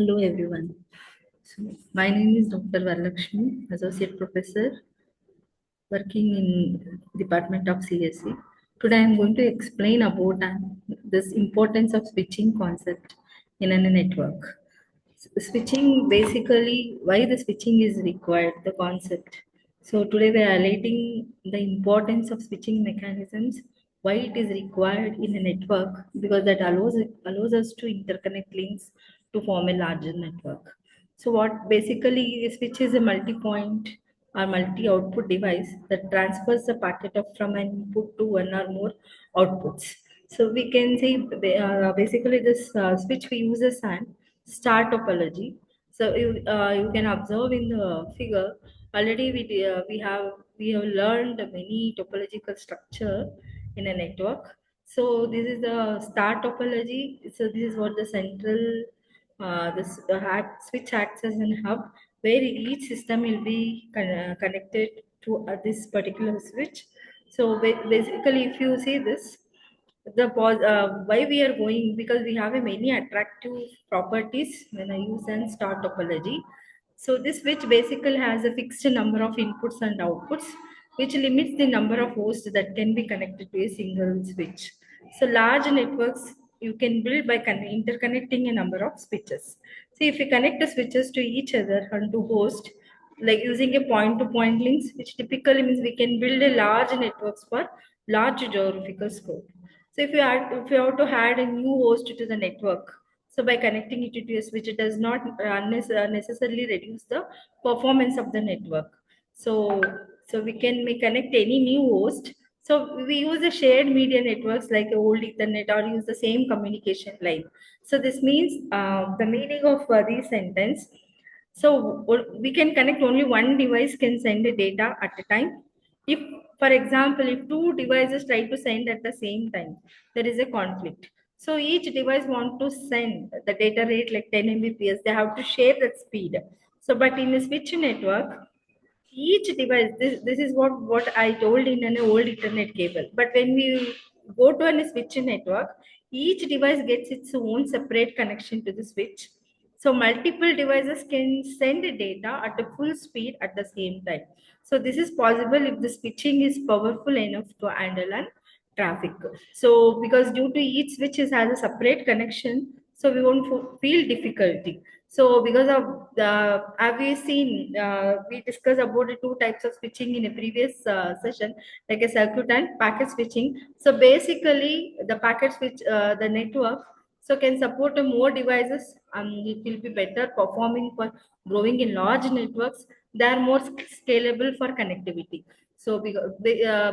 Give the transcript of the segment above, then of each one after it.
Hello everyone. So my name is Dr. Varalakshmi, Associate Professor working in Department of CSE. Today I am going to explain about this importance of switching concept in a network. Switching basically why the switching is required, the concept. So today we are highlighting the importance of switching mechanisms, why it is required in a network because that allows us to interconnect links to form a larger network. So what basically a switch is a multi-point or multi-output device that transfers the packet from an input to one or more outputs. So we can say basically this switch we use as an star topology. So you can observe in the figure already we have learned many topological structure in a network. So this is the star topology. So this is what the central switch acts as an hub where each system will be connected to this particular switch. So basically, if you see this, why we are going because we have a many attractive properties when I use an star topology. So this switch basically has a fixed number of inputs and outputs, which limits the number of hosts that can be connected to a single switch. So large networks you can build by interconnecting a number of switches. See, if you connect the switches to each other and to host, like using a point-to-point links, which typically means we can build a large networks for large geographical scope. So if you have to add a new host to the network, so by connecting it to a switch, it does not necessarily reduce the performance of the network. So we can connect any new host. So we use the shared media networks like old Ethernet or use the same communication line. So this means the meaning of this sentence. So we can connect only one device can send the data at a time. If, for example, if two devices try to send at the same time, there is a conflict. So each device want to send the data rate like 10 Mbps. They have to share that speed. So, but in a switch network, each device this is what I told in an old Ethernet cable, but when we go to a switch network, each device gets its own separate connection to the switch. So multiple devices can send data at a full speed at the same time. So this is possible if the switching is powerful enough to handle an traffic. So because due to each switch has a separate connection, so we won't feel difficulty. So because of the, have we seen, we discussed about the two types of switching in a previous session, like a circuit and packet switching. So basically, the packet switch, the network, so can support more devices and it will be better performing for growing in large networks. They are more scalable for connectivity. So because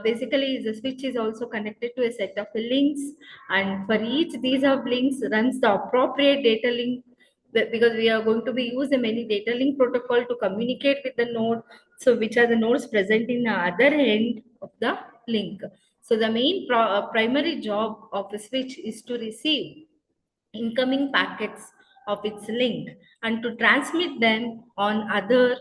basically, the switch is also connected to a set of links, and for each these of links runs the appropriate data link because we are going to be using many data link protocol to communicate with the node, so which are the nodes present in the other end of the link. So the main primary job of the switch is to receive incoming packets of its link and to transmit them on other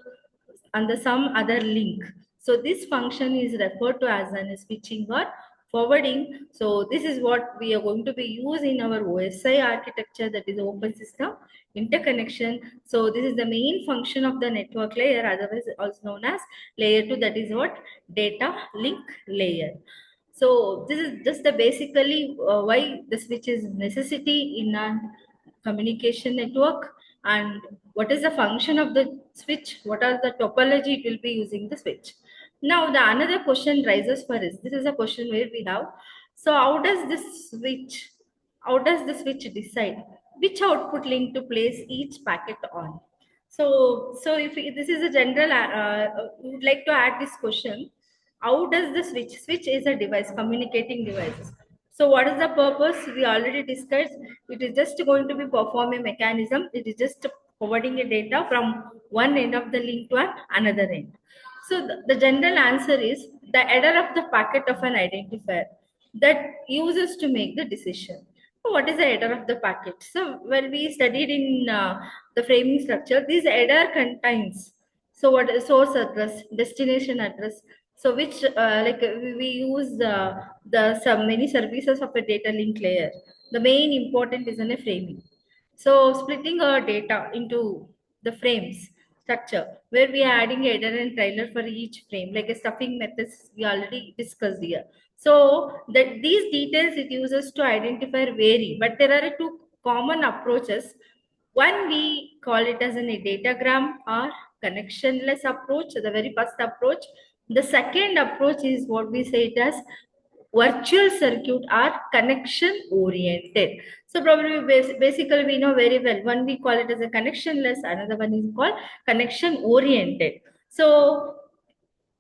under some other link. So this function is referred to as an switching or forwarding. So this is what we are going to be using in our OSI architecture, that is open system interconnection. So this is the main function of the network layer, otherwise also known as layer 2, that is what data link layer. So this is just the basically why the switch is necessity in a communication network, and what is the function of the switch, what are the topology it will be using the switch. Now the another question rises for us, this is a question where we have, so how does the switch decide which output link to place each packet on? So if this is a general we would like to add this question, how does the switch is a device, communicating devices. So what is the purpose? We already discussed. It is just going to be perform a mechanism. It is just forwarding a data from one end of the link to another end. So the general answer is the header of the packet of an identifier that uses to make the decision. So what is the header of the packet? So when we studied in the framing structure, this header contains, so what is source address, destination address. So which we use the some many services of a data link layer. The main important is in a framing. So splitting our data into the frames structure where we are adding header and trailer for each frame, like a stuffing methods we already discussed here. So that these details it uses to identify vary, but there are two common approaches. One we call it as a datagram or connectionless approach, the very first approach. The second approach is what we say it as virtual circuit are connection oriented. So probably basically we know very well. One we call it as a connectionless, another one is called connection oriented. So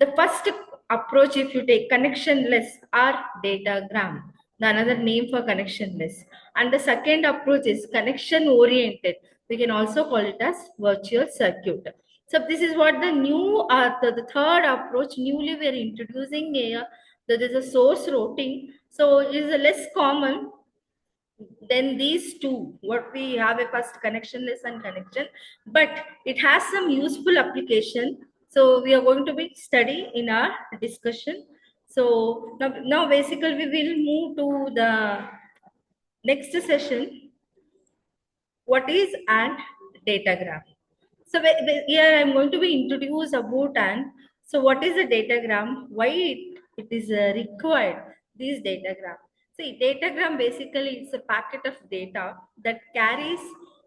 the first approach, if you take connectionless or datagram, the another name for connectionless, and the second approach is connection oriented. We can also call it as virtual circuit. So this is what the new, the third approach newly we are introducing here. That is a source routing. So it is a less common than these two. What we have a first connectionless and connection, but it has some useful application. So we are going to be study in our discussion. So now basically we will move to the next session. What is an datagram? So here I'm going to be introduced about and so what is a datagram? Why it is required this datagram? See, datagram basically it's a packet of data that carries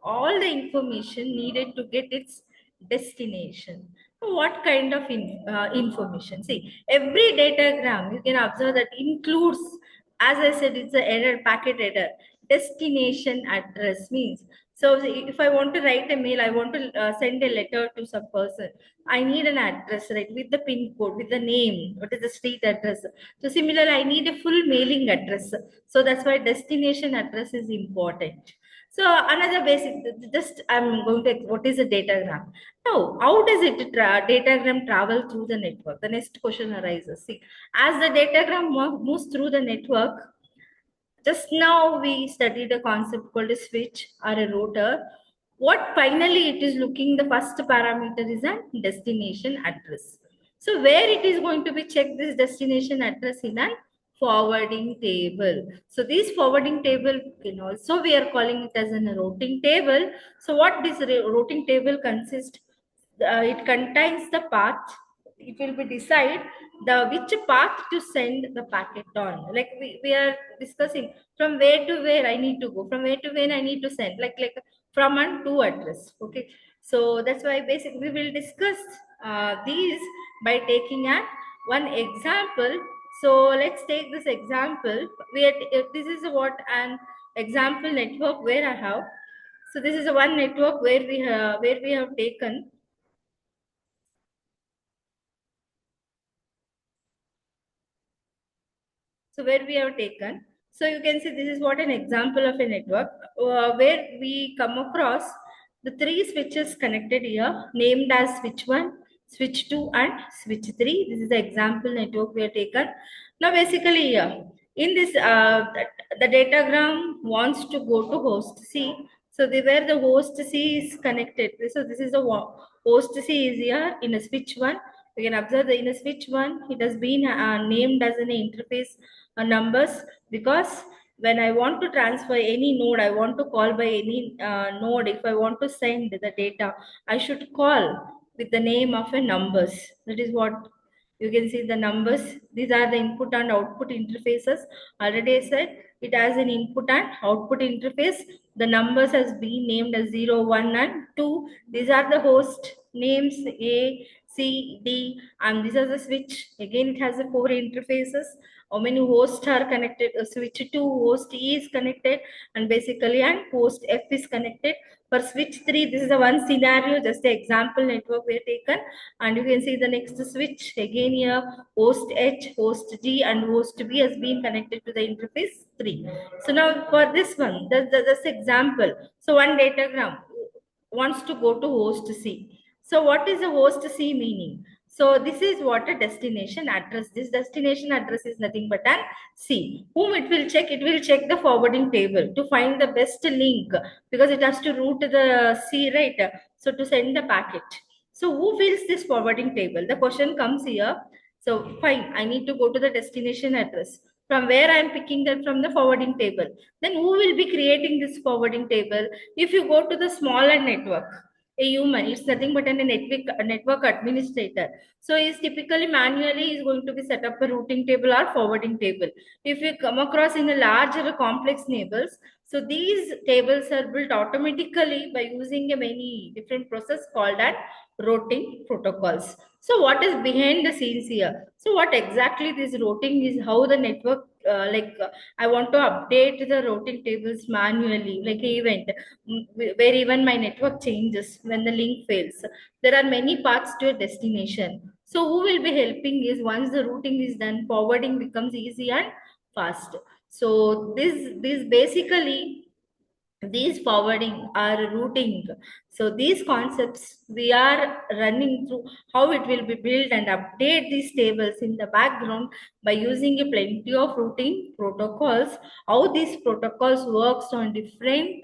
all the information needed to get its destination. What kind of information? See, every datagram you can observe that includes, as I said, it's a error packet header. Destination address means, so if I want to write a mail, I want to send a letter to some person. I need an address, right? With the pin code, with the name, what is the street address. So similarly, I need a full mailing address. So that's why destination address is important. So another basic, just I'm going to, what is a datagram? Now, how does it datagram travel through the network? The next question arises. See, as the datagram moves through the network, just now we studied a concept called a switch or a router. What finally it is looking, the first parameter is a destination address. So where it is going to be checked this destination address in a forwarding table. So this forwarding table can also we are calling it as a routing table. So what this routing table consists, it contains the path. It will be decide the which path to send the packet on. Like we are discussing from where to where I need to go, from where to where I need to send, like from and to address. Okay, so that's why basically we will discuss these by taking a one example. So let's take this example. This is what an example network where I have. So this is a one network where we have taken. So where we have taken, so you can see this is what an example of a network where we come across the three switches connected here, named as switch 1, switch 2 and switch 3. This is the example network we have taken. Now basically here, in this, the datagram wants to go to host C. So where the host C is connected. So this is the host C is here in a switch 1. You can observe that in a switch 1, it has been named as an interface numbers, because when I want to transfer any node, I want to call by any node. If I want to send the data, I should call with the name of a numbers. That is what you can see the numbers. These are the input and output interfaces. Already I said it has an input and output interface. The numbers has been named as 0, 1 and 2. These are the host names A, C, D, and these are the switch. Again, it has the 4 interfaces. How many hosts are connected? Switch 2 host E is connected, and basically and host F is connected. For switch 3, this is the one scenario, just the example network we have taken, and you can see the next switch again here, host H, host G and host B has been connected to the interface 3. So now for this one, that's the example. So one datagram wants to go to host C. So what is a host C meaning? So this is what a destination address. This destination address is nothing but an C. Whom it will check? It will check the forwarding table to find the best link, because it has to route the C, right? So to send the packet. So who fills this forwarding table? The question comes here. So fine, I need to go to the destination address. from where I am picking that from the forwarding table. Then who will be creating this forwarding table? If you go to the smaller network, a human, it's nothing but a network administrator. So is typically manually is going to be set up a routing table or forwarding table. If you come across in a larger complex tables, so these tables are built automatically by using a many different process called as routing protocols. So what is behind the scenes here? So what exactly this routing is, how the network I want to update the routing tables manually, like an event where even my network changes when the link fails. There are many paths to a destination. So who will be helping is once the routing is done, forwarding becomes easy and fast. So this basically these forwarding are routing, so these concepts we are running through how it will be built and update these tables in the background by using a plenty of routing protocols, how these protocols works on different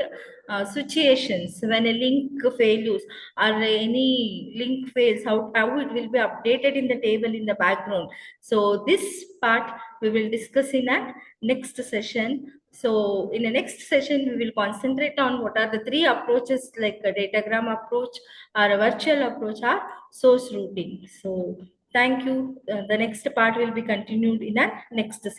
situations when a link fails or any link fails, how it will be updated in the table in the background. So this part we will discuss in a next session. So in the next session, we will concentrate on what are the three approaches like a datagram approach or a virtual approach or source routing. So thank you. The next part will be continued in a next session.